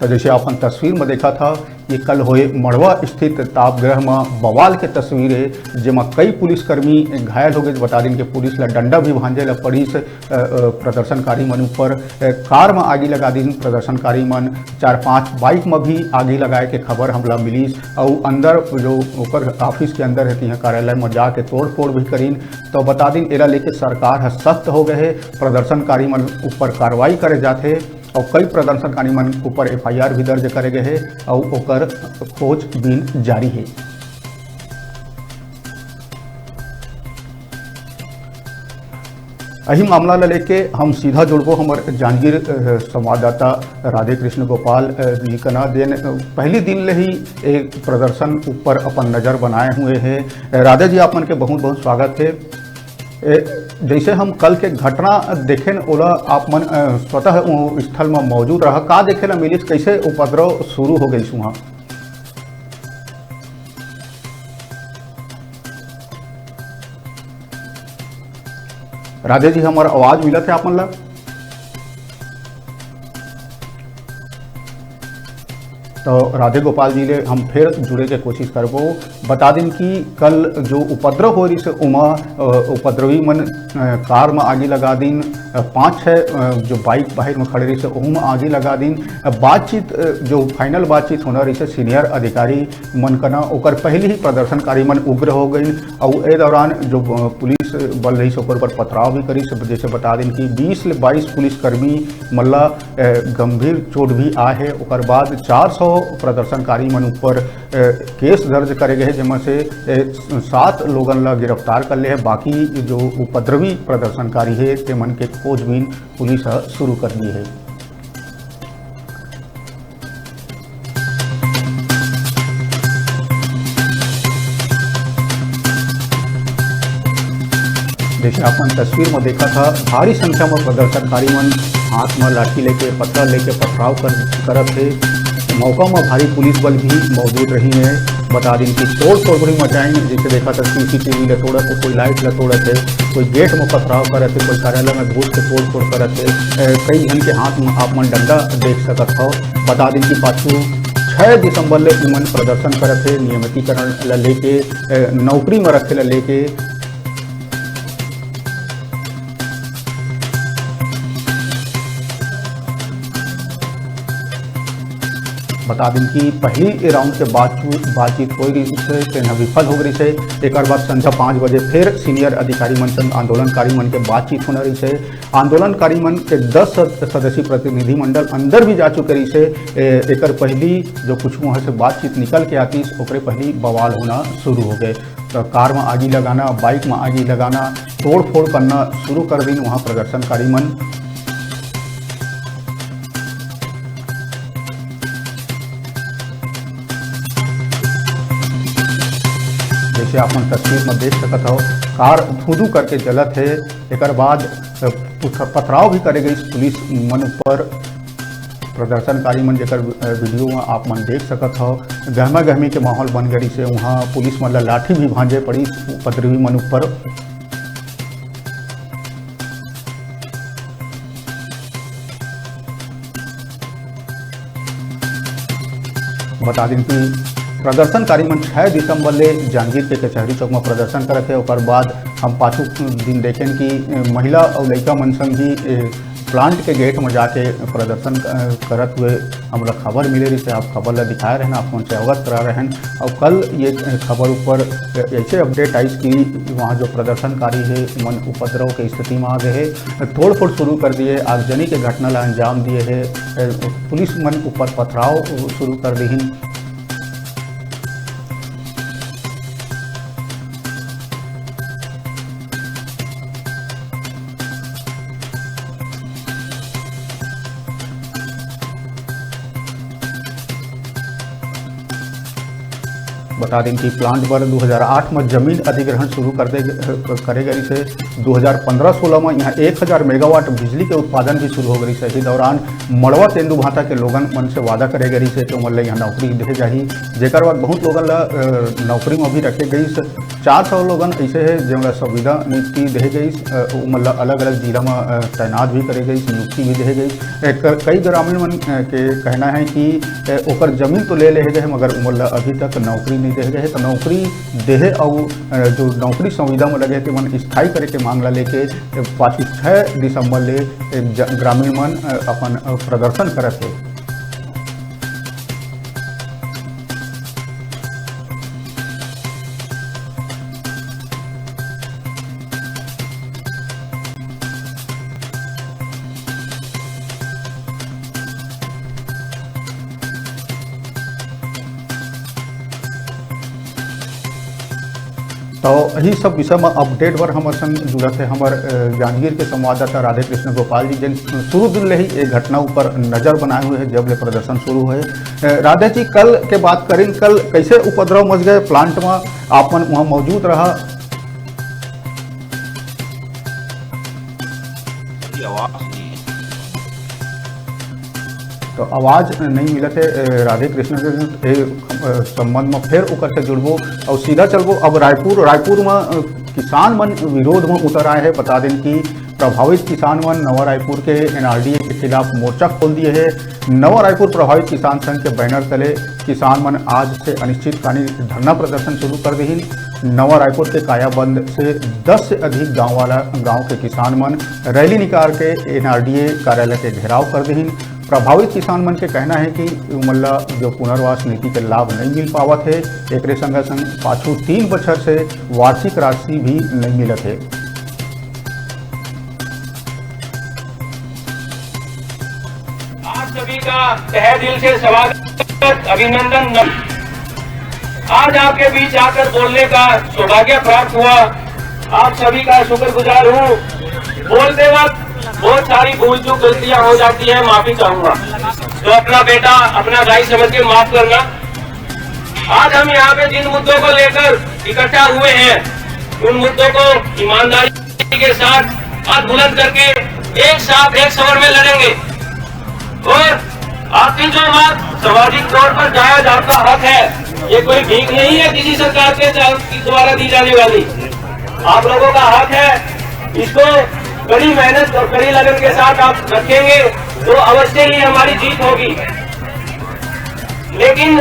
तो जैसे अपन तस्वीर में देखा था, ये कल हुए मड़वा स्थित तापगृह में बवाल के तस्वीर है जिसमें कई पुलिसकर्मी घायल हो गए। बता दें कि पुलिस ला डंडा भी भांजे ला पड़ी से प्रदर्शनकारी मन ऊपर कार में आगी लगा दी। प्रदर्शनकारी मन 4-5 बाइक में भी आगी लगाए के खबर हमला मिली और अंदर जो ऊपर ऑफिस के अंदर है कार्यालय में जाके तोड़ फोड़ भी करीन। तो बता दें एरा लेके सरकार सख्त हो गए है। प्रदर्शनकारी मन ऊपर कार्रवाई करे जाते और कई प्रदर्शनकारी मन ऊपर FIR भी दर्ज करे गए है और ओकर खोजबीन जारी है। यही मामला ला लेके हम सीधा जुड़बो हमर जांजगीर संवाददाता राधे कृष्ण गोपाल जी का ना देन पहली दिन ले ही एक प्रदर्शन ऊपर अपन नज़र बनाए हुए हैं। राधे जी आपमन के बहुत बहुत स्वागत है। जैसे हम कल के घटना देखें ओला आप मन स्वतः स्थल में मौजूद रहा, का देखे ला मिलिस, कैसे उपद्रव शुरू हो गई वहाँ? राधे जी हमारा आवाज मिलत है आप मन ला? तो राधे गोपाल जी ले हम फिर जुड़े के कोशिश करबो। बता दें कि कल जो उपद्रव हो रही से उमा उपद्रवी मन कार में आगे लगा दिन, 5-6 जो बाइक बाहर में खड़े रही से उहू में आगे लगा दिन। बातचीत जो फाइनल बातचीत होना रही से सीनियर अधिकारी मन का ना ओकर पहले ही प्रदर्शनकारी मन उग्र हो गई और ए दौरान जो पुलिस बल रही से ओकर पर पथराव भी करी। जैसे बता दें कि 20 से 22 पुलिसकर्मी मल्ला गंभीर चोट भी आए है। ओकर बाद 400 प्रदर्शनकारी मन ऊपर केस दर्ज करे गए जिनमें से 7 लोगन ला गिरफ्तार कर ले है। बाकी जो उपद्रवी प्रदर्शनकारी है ते मन के खोजबीन पुलिस शुरू कर दी है। जैसे अपन तस्वीर में देखा था, भारी संख्या में प्रदर्शनकारी मन हाथ में लाठी लेके पत्थर लेके पथराव करत थे। मौका में भारी पुलिस बल भी मौजूद रही है। बता दें कि तोड़ भी मचाएं। जैसे देखा था CCTV ले तोड़त है, कोई लाइट ले तोड़त है, कोई गेट में पथराव करत है, कोई कार्यालय में घुस के तोड़ करत है। कई जन के हाथ में आप मन डंडा देख सकत हो। बता दें कि पाछू 6 दिसंबर ले इमन प्रदर्शन करत है, नियमितीकरण ला लेके नौकरी में रखे ला लेके। बता दें कि पहली राउंड के बातचीत हो गई से विफल हो गई से। एक बाद संध्या 5 बजे फिर सीनियर अधिकारी मन संग आंदोलनकारी मन के बातचीत होना रही से। आंदोलनकारी मन के 10 सदस्यीय प्रतिनिधि मंडल अंदर भी जा चुके रही से। एक पहली जो कुछ वहाँ से बातचीत निकल के आती ओकरे पहली बवाल होना शुरू हो गए। तो कार में आगी लगाना, बाइक में आगी लगाना, तोड़ फोड़ करना शुरू कर दी वहाँ प्रदर्शनकारी मन। जैसे आप तस्वीर में देख सकते हो, कार धू करके जलत है। एक बाद पथराव भी करे गई पुलिस मन पर। प्रदर्शनकारी मन जेकर वीडियो में आप मन देख सकते हो, गहमा गहमी के माहौल बन गई से। वहाँ पुलिस मन लाठी भी भांजे पड़ी उपद्रवी मन पर। बता दें कि प्रदर्शनकारी मन 6 दिसंबर ले जांजगीर के कचहरी चौक में प्रदर्शन करत है। और बाद हम पाछू दिन देखें कि महिला और लड़का मन संग भी प्लांट के गेट में जाके प्रदर्शन करत हुए हमरा खबर मिले रही से। आप खबर ला दिखाए रहे, आप उनसे अवगत करा रहे हैं। और कल ये खबर ऊपर ऐसे अपडेट आई कि वहाँ जो प्रदर्शनकारी है मन उपद्रव के स्थिति में आ गए है, तोड़ फोड़ शुरू कर दिए, आगजनी के घटना ला अंजाम दिए है। पुलिस मन ऊपर पथराव शुरू कर दी। बता दें कि प्लांट पर 2008 में जमीन अधिग्रहण शुरू करे गई से। 2015-16 में यहाँ 1000 मेगावाट बिजली के उत्पादन भी शुरू हो गई से। इसी दौरान मड़वा तेंदु भाटा के लोगन मन से वादा करे गई से कि मतलब यहाँ नौकरी दे जाही। जेकर बाद बहुत लोगन ला नौकरी में भी रखे गई। 400 लोगन ऐसे है जो संविदा नियुक्ति दे गई, मतलब अलग अलग जिला में तैनात भी करे गई, नियुक्ति भी दे गई। कई ग्रामीण मन के कहना है कि ओकर जमीन तो ले गए मगर मतलब अभी तक नौकरी नहीं दे गए। तो नौकरी देहे और जो नौकरी संविदा में लगे थे मन स्थायी करे के मांगला लेके 6 दिसंबर ले ग्रामीण मन अपन प्रदर्शन करत है। तो यही सब विषय में अपडेट पर हमारे संग जुड़त है हमार जांजगीर के संवाददाता राधे कृष्ण गोपाल जी, जिन शुरू दिन ले ही एक घटना ऊपर नजर बनाए हुए हैं जब ले प्रदर्शन शुरू हुए। राधे जी, कल के बात करें, कल कैसे उपद्रव मच गए प्लांट में, आप वहाँ मौजूद रहा? तो आवाज़ नहीं मिलत है राधे कृष्ण के संबंध में, फिर उकर से जुड़बो और सीधा चलबो अब रायपुर में किसान मन विरोध में उतर आए हैं। बता दें कि प्रभावित किसान मन नवा रायपुर के NRDA के खिलाफ मोर्चा खोल दिए हैं। नवा रायपुर प्रभावित किसान संघ के बैनर तले किसान मन आज से अनिश्चितकालीन धरना प्रदर्शन शुरू कर दी। नवा रायपुर के कायाबंद से 10 से अधिक गांव के किसान मन रैली निकाल के NRDA कार्यालय के घेराव कर दी। प्रभावित किसान मन के कहना है कि मल्ला जो पुनर्वास नीति के लाभ नहीं मिल पावत है, एक संग पाछू 3 बछर से वार्षिक राशि भी नहीं मिलत है। आप सभी का तहे दिल से स्वागत, अभिनंदन। आज आपके बीच आकर बोलने का सौभाग्य प्राप्त हुआ, आप सभी का शुक्रगुजार हूँ। बोलते वक्त बहुत सारी भूल चूक गलतियां हो जाती है, माफी चाहूंगा, तो अपना बेटा अपना भाई समझ के माफ करना। आज हम यहाँ पे जिन मुद्दों को लेकर इकट्ठा हुए हैं, उन मुद्दों को ईमानदारी के साथ हाथ बुलंद करके एक साथ एक स्वर में लड़ेंगे। और आपकी जो बात सामाजिक तौर पर जायज आपका हक है, ये कोई भीख नहीं है किसी सरकार के द्वारा दी जाने वाली, आप लोगों का हक है। इसको बड़ी मेहनत और कड़ी लगन के साथ आप रखेंगे तो अवश्य ही हमारी जीत होगी। लेकिन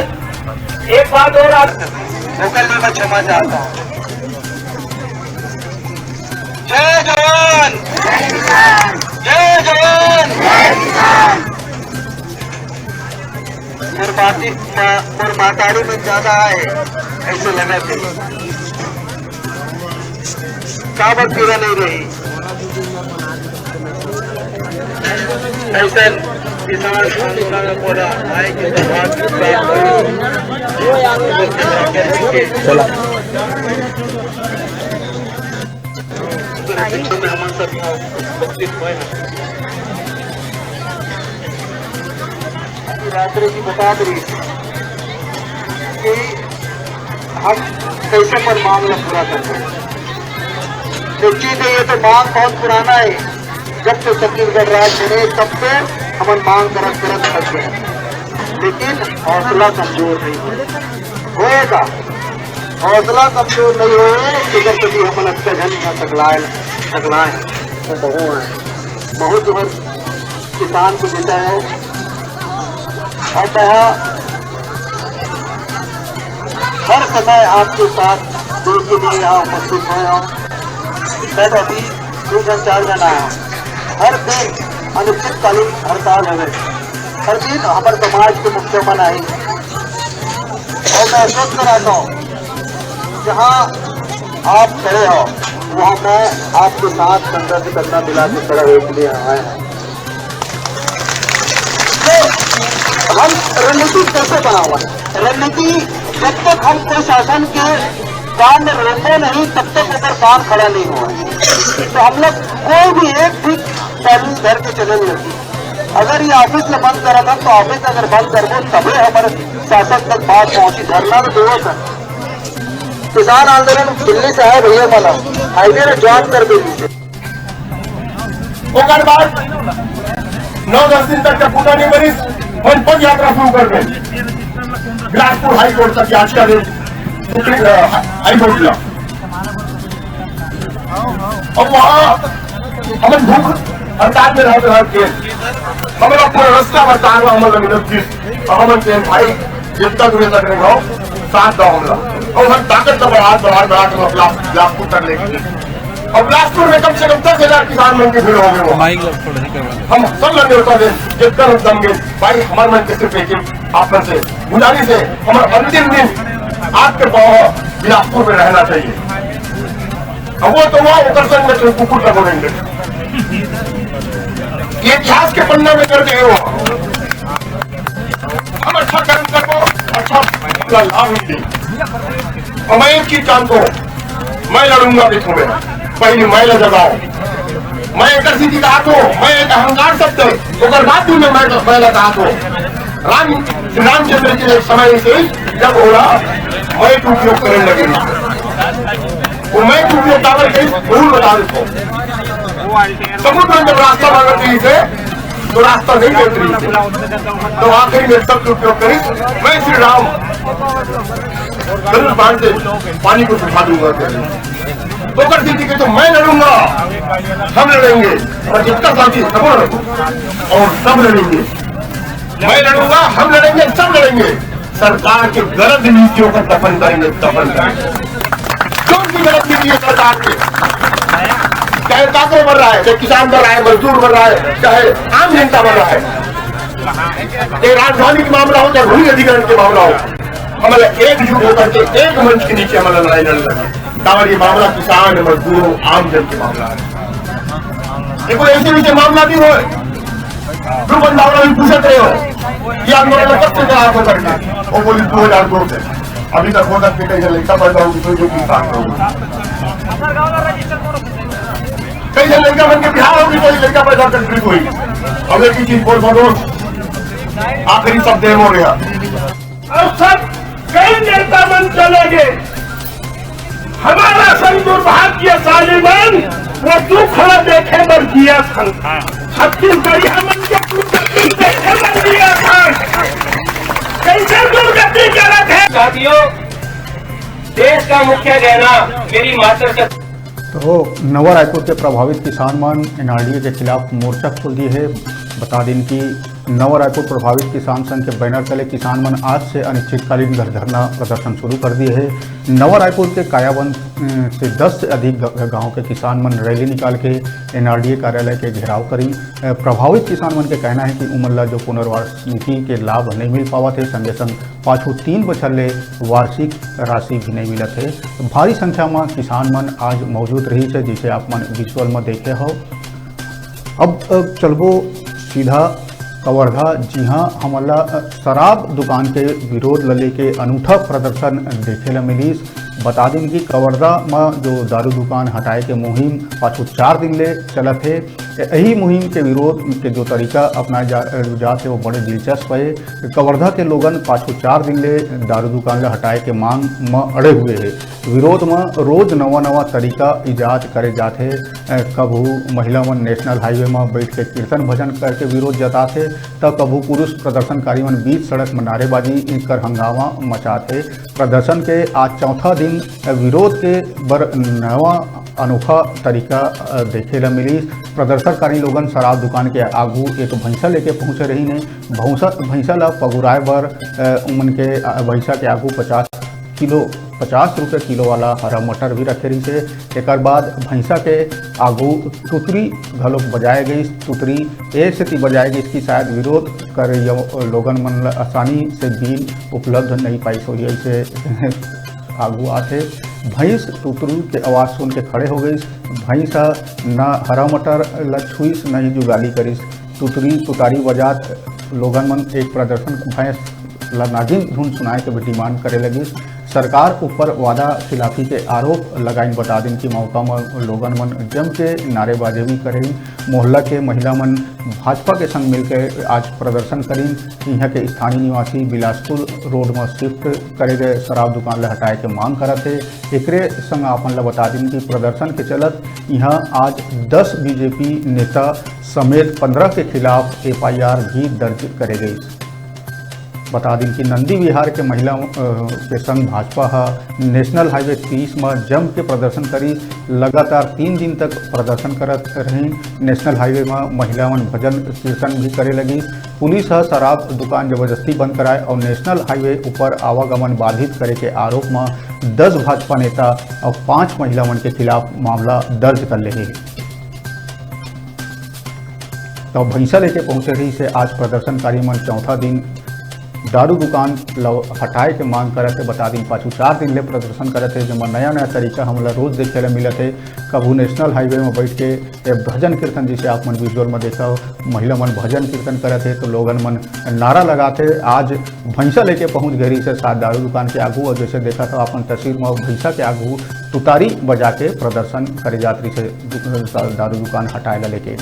एक बात और आप में मैं क्षमा चाहता हूँ। जय जवान, जय जवान। मुरबाताड़ी में ज्यादा है ऐसे लगा थे, काबत पूरा नहीं रही ऐसे किसान बोला आए कि चला हम सब उपस्थित हुए हैं। रात्रि की बता रही कि हम कैसे पर मामला पूरा करते हैं। चीज है, ये तो मांग बहुत पुराना है, जब से छत्तीसगढ़ राज्य बने तब से हम मांग करत थक गए, लेकिन हौसला कमजोर नहीं होएगा। हौसला कमजोर नहीं हो जब कभी हम अच्छा घन सकलाए बहुत जोर किसान को देता है। और हर समय आपके साथ दो के लिए यहाँ उपस्थित हुए हूँ। मैं तो अभी 2-4 दिन आया, हर दिन अनिश्चितकालीन हड़ताल है, हर दिन हमारे समाज के मुख्य बनाई। और मैं स्वस्थ रहता हूँ, जहाँ आप खड़े हो वहाँ मैं आपके साथ संघर्ष करना मिला के खड़ा होने के लिए आए हैं। तो हम रणनीति कैसे बना हुआ है? रणनीति जब तक हम कोई शासन के कान में रोको नहीं तब तक ऊपर कान खड़ा नहीं हुआ। तो हम लोग कोई भी एक भी पहलू घर के चले नहीं। अगर ये ऑफिस में बंद करा था तो ऑफिस अगर बंद कर दो तभी हमारे शासन तक बात पहुंची। धरना तो दूर था, किसान आंदोलन दिल्ली से है भैया, माना हाईवे में ज्वाइन कर दी। बाद 9-10 दिन तक पूरा नहीं बनी, हम पद यात्रा शुरू कर गए बिलासपुर हाईकोर्ट तक। आज का दिन हाईकोर्ट ला और वहाँ हम भूख हड़ताल में रहते हमारा पूरा रास्ता हड़ताल में हमारे भाई जितना दूर तक नहीं हो साथ दो हमला और हम ताकत का बढ़ा के बिलासपुर करने के लिए। और बिलासपुर में कम से कम 10,000 किसान मन के भीड़ हो गए। हम सब लगे होता है जितना हम दमगे भाई हमारे मन के सिर्फ एक आप से गुजारिश है, हमारा अंतिम दिन आपके पाँव बिलासपुर में रहना चाहिए। अब वो तो वहाँ उत्तरसंग में कुकुर का बोलेंगे, ये इतिहास के पन्ना में कर दिए। हम अच्छा कर्म करो, अच्छा लाभ मिले। मैं एक चीज जानता हूँ, मैं लड़ूंगा देखो मैं पहले मैं लगाओ मैं एक सीधी कहा तो मैं एक अहंकार शब्द ओकर बाद भी मैं लगा तो रामचंद्र के समय से जब होला मैं उपयोग करने लगे वो मैं उपयोग कावर के भूल बता देता समुद्र में जब रास्ता मांगती है तो रास्ता नहीं देती तो आखिर में सब उपयोग करी मैं श्री राम गरुड़ बांध से पानी को सुखा दूंगा तो कर दी कि तो मैं लड़ूंगा हम लड़ेंगे और जितना साथी सब और सब लड़ेंगे मैं लड़ूंगा हम लड़ेंगे सब लड़ेंगे सरकार के गलत नीतियों का दफन करेंगे कौन सी गलत नीति है सरकार की चाहे काकरे बढ़ रहा है चाहे किसान बढ़ रहा है मजदूर बढ़ रहा है चाहे आम जनता बढ़ रहा है चाहे राजधानी का मामला हो चाहे भूमि अधिग्रहण के मामला हो हमारे एकजुट होकर के एक मंच के नीचे हमारा लड़ाई लड़ लगे कावर ये मामला किसान मजदूरों आम जन के मामला है देखो ऐसे नीचे मामला भी हो भी पूछते रहे हो ये आंदोलन कब से चला कर करके वो बोली 2002 से अभी तक हो सकते कहीं लड़का पैदा होगी तो जो किसान होगी कई जन लड़का बन के बिहार होगी कोई लड़का पैदा कंट्री हुई अब एक ही चीज बोल भरोस आखिरी शब्द हो गया अब सब कई नेता मन चले गए हमारा संग दुर्भाग्यशाली मन वो दुख देखे पर किया था छत्तीसगढ़ी मन के देखे पर दिया था कैसे दुर्गति गलत है साथियों देश का मुख्य गहना मेरी मातृ तो नवा रायपुर के प्रभावित किसान मन एनआरडीए के खिलाफ मोर्चा खोल दिए है। बता दें कि नवा रायपुर प्रभावित किसान संघ के बैनर तले किसान मन आज से अनिश्चितकालीन घर धरना प्रदर्शन शुरू कर दिए है। नवा रायपुर के कायाबंद से 10 से अधिक गांव के किसान मन रैली निकाल के एनआरडीए कार्यालय के घेराव करी। प्रभावित किसान मन के कहना है कि उमन जो पुनर्वास नीति के लाभ नहीं मिल पावत है, संगे संग पाछू 3 बछर ले वार्षिक राशि भी नहीं मिलत है। भारी संख्या में किसान मन आज मौजूद रही है, जिसे आप मन विजुअल में देखे हो। अब चलबो सीधा कवर्धा। जी हाँ, हमला शराब दुकान के विरोध लले के अनूठा प्रदर्शन देखे ला मिलीस। बता दें कि कवर्धा में जो दारू दुकान हटाए के मुहिम पाछू 4 दिन ले चलत है। यही मुहिम के विरोध के जो तरीका अपना जाते वो बड़े दिलचस्प है। कवर्धा के लोगन पाछू 4 दिन ले दारू दुकान ला हटाए के मांग में अड़े हुए है। विरोध में रोज नवा तरीका इजाद करे जाते। कभू महिला मन नेशनल हाईवे में बैठ के कीर्तन भजन करके विरोध जताते, तब कभू पुरुष प्रदर्शनकारी मन बीच सड़क में नारेबाजी कर हंगामा मचाते। प्रदर्शन के आज चौथा दिन विरोध के बर नवा अनोखा तरीका देखे ला मिली। प्रदर्शनकारी लोगन शराब दुकान के आगू एक भैंसा लेके पहुँचे रही ने। भैंसा ला पगुराए बर उमन के भैंसा के आगू 50 रुपये किलो वाला हरा मटर भी रखे रही से। एक बाद भैंसा के आगू तुतरी घलोक बजाए गई। तुतरी ऐसे बजाए गई इसकी शायद विरोध कर लोगन मन आसानी से बिल उपलब्ध नहीं पाई सोई से आगू आते। भैंस तुतरू के आवाज़ सुन के खड़े हो गई। भैंसा न हरा मटर ला छुईस न ही जुगाली करीस। तुतारी बजात लोगन मन एक प्रदर्शन भैंस ला नागिन धुन सुनाए के भी डिमांड करे लगी। सरकार ऊपर वादा खिलाफी के आरोप लगाइन। बता दें कि मौका में लोगन मन जम के नारेबाजी भी करें। मोहल्ला के महिला मन भाजपा के संग मिलकर आज प्रदर्शन करें। यहाँ के स्थानीय निवासी बिलासपुर रोड में शिफ्ट करे गए शराब दुकान ला हटाए के मांग करते। एकरे संग अपन ला बता दें कि प्रदर्शन के चलत यहाँ आज 10 बीजेपी नेता समेत 15 के खिलाफ FIR भी दर्ज करे गई। बता दें कि नंदी विहार के महिला के संग भाजपा नेशनल हाईवे 30 में जम के प्रदर्शन करी। लगातार 3 दिन तक प्रदर्शन करत रही। नेशनल हाईवे में महिला मन भजन कीर्तन भी करे लगी। पुलिस शराब दुकान जबरदस्ती बंद कराए और नेशनल हाईवे ऊपर आवागमन बाधित करे के आरोप में 10 भाजपा नेता और 5 महिला मन के खिलाफ मामला दर्ज कर ले। तो भैंसा लेके पहुंचे रही से आज प्रदर्शनकारी मन चौथा दिन दारू दुकान हटाए के मांग करत है। बता दी पाछू 4 दिन ले प्रदर्शन करत है, जेमा नया नया तरीका हमला रोज देखे ला मिलत है। कभू नेशनल हाईवे में बैठ के भजन कीर्तन, जिसे आप मन विजुअल में देखा हो, महिला मन भजन कीर्तन करत है तो लोगन मन नारा लगाते। आज भैंसा लेके पहुंच गई से साथ दारू दुकान के आगू, और जैसे देखा था अपन तस्वीर में भैंसा के आगू तुतारी बजा के प्रदर्शन करे जात्री से दारू दुकान हटाए ला लेके।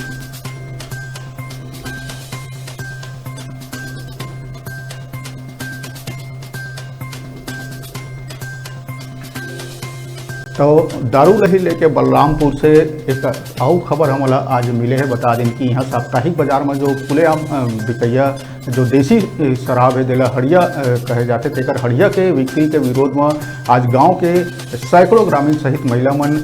तो दारू लही लेके बलरामपुर से एक और खबर हमला आज मिले है। बता दें कि यहाँ साप्ताहिक बाजार में जो खुलेआम बिकैया जो देसी शराब है दिला हड़िया कहे जाते, तेकर हड़िया के बिक्री के विरोध में आज गांव के सैकड़ों ग्रामीण सहित महिला मन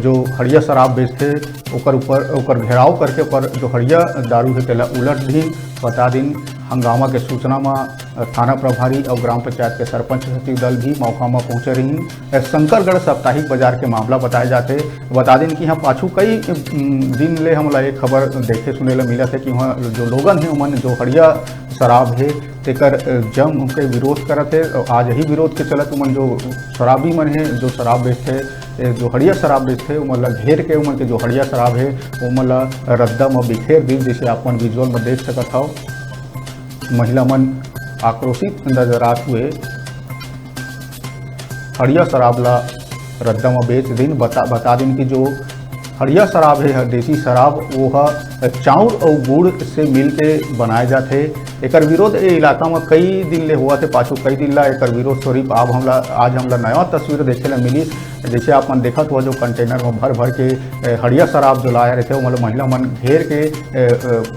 जो हड़िया शराब बेचते ओकर घेराव करके पर जो हड़िया दारू है तेला उलट दी। बता दिन हंगामा के सूचना में थाना प्रभारी और ग्राम पंचायत के सरपंच सचिव दल भी मौका में पहुंचे रही। शंकरगढ़ साप्ताहिक बाजार के मामला बताए जाते। बता दें कि यहाँ पाछू कई दिन ले हमला एक खबर देखे सुने ला मिला थे कि वहाँ जो लोगन है उमन जो हड़िया शराब है तेकर जम के विरोध करत है। आज यही विरोध के चलत उमन जो शराबी मन है जो शराब बेचते, जो हड़िया शराब बेचते उमन ला घेर के उमन के जो हड़िया शराब है उमन ला रद्दा में बिखेर दी। जैसे अपन विजुअल में देख सकत हो, महिला मन आक्रोशित नजरात हुए हड़िया शराब ला रद्दा में बेच दिन। बता दिन कि जो हड़िया शराब है देसी शराब वो चाउर और गुड़ से मिल के बनाए जाते। एकर विरोध ए इलाका में कई दिन ले हुआ थे, पाछू कई दिन ला एकर विरोध स्वरूप आज हमला नया तस्वीर देखे ला मिली। जैसे आप मन देखत हुआ जो कंटेनर में भर भर के हड़िया शराब जो लाया रहते मतलब महिला मन घेर के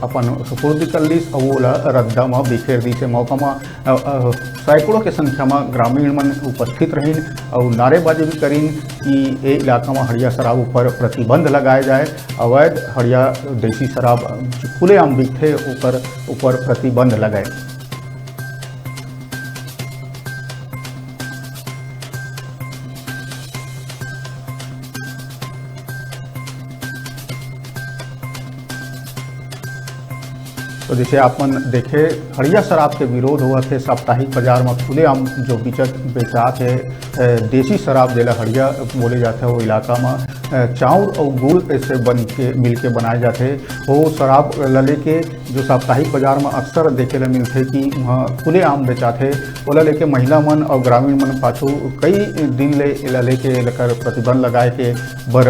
अपन सुपुर्द कर ली और वो रद्दा में बिखेर दी। से मौका में सैकड़ों के संख्या में ग्रामीण मन उपस्थित रही और नारेबाजी भी करीन कि ए इलाका में हड़िया शराब ऊपर प्रतिबंध लगाया जाए। अवैध हड़िया देसी शराब खुलेआम बिकते ऊपर प्रतिबंध लगाए। तो जैसे अपन देखे हड़िया शराब के विरोध हुआ थे साप्ताहिक बाजार में खुलेआम जो बेचात है देसी शराब जेला हड़िया बोले जाते हैं वो इलाका में चाउर और गुड़ से मिल के बनाए जाते। वो शराब लले के जो साप्ताहिक बाजार में अक्सर देखे ला मिलते कि वहाँ खुलेआम बेचाते। वो लेके महिला मन और ग्रामीण मन पाछू कई दिन ले के लेकर प्रतिबंध लगाए के बर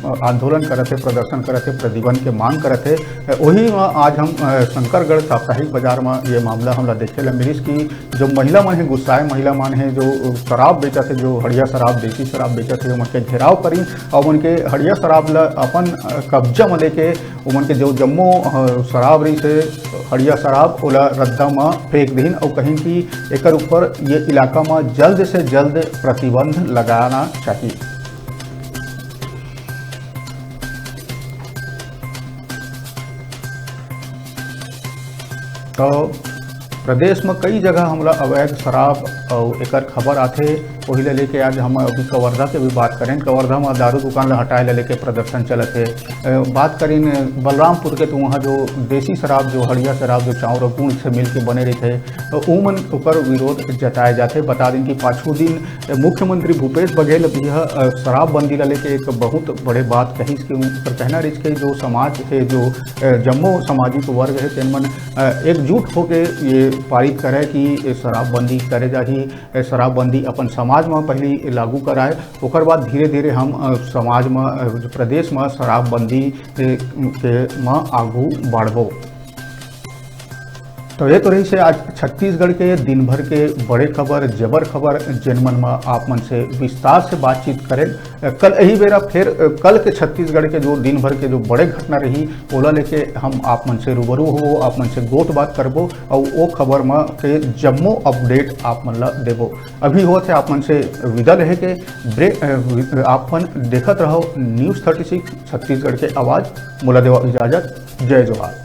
आंदोलन करते, प्रदर्शन करते, प्रतिबंध के मांग करते। वही में आज हम शंकरगढ़ साप्ताहिक बाजार में ये मामला हमला देखे ला मिली कि जो महिला मन है गुस्साए महिला मन है जो शराब बेचत है, जो हड़िया शराब देसी शराब बेचत है, उनके घेराव करी और उनके हड़िया शराब ला अपन कब्जा में लेके उनके जो जम्मो शराब रही से हड़िया शराब ओला रद्दा में फेंक दीन और कहीं कि एकर ऊपर ये इलाका में जल्द से जल्द प्रतिबंध लगाना चाहिए। तो प्रदेश में कई जगह हमला अवैध शराब और एकर खबर आते। वही लेके आज हम अभी कवर्धा के भी बात करें। कवर्धा में दारू दुकान ला हटाए ले लेके प्रदर्शन चलते। बात करें बलरामपुर के तो वहाँ जो देसी शराब जो हड़िया शराब जो चाउर और गुड़ से मिल के बने रहते तो उमन ऊपर विरोध जताए जाते। बता दें कि पाछू दिन मुख्यमंत्री भूपेश बघेल भी यह शराबबंदी ला लेके एक बहुत बड़े बात कही कि उनका कहना रही कि जो समाज है जो जम्मो सामाजिक वर्ग है तेन मन एकजुट होकर ये पारित करे कि शराबबंदी करे जाही। शराबबंदी अपन समाज में पहले लागू कराए, ओकर बाद धीरे धीरे हम समाज में प्रदेश में शराबबंदी के में आगू बढ़बो। तो ये तो रही से आज छत्तीसगढ़ के दिन भर के बड़े खबर जबर खबर जिन मन में आप मन से विस्तार से बातचीत करें। कल यही बेरा फिर कल के छत्तीसगढ़ के जो दिन भर के जो बड़े घटना रही ओला लेके हम आप मन से रूबरू हो, आप मन से गोट बात करबो और वो खबर में के जम्मो अपडेट आप मन ला देबो। अभी होते आप मन से विदा रहे के ब्रेक। आप मन देखत रहो न्यूज़ 36 छत्तीसगढ़ के आवाज़। मोला देवा इजाजत। जय जोहार।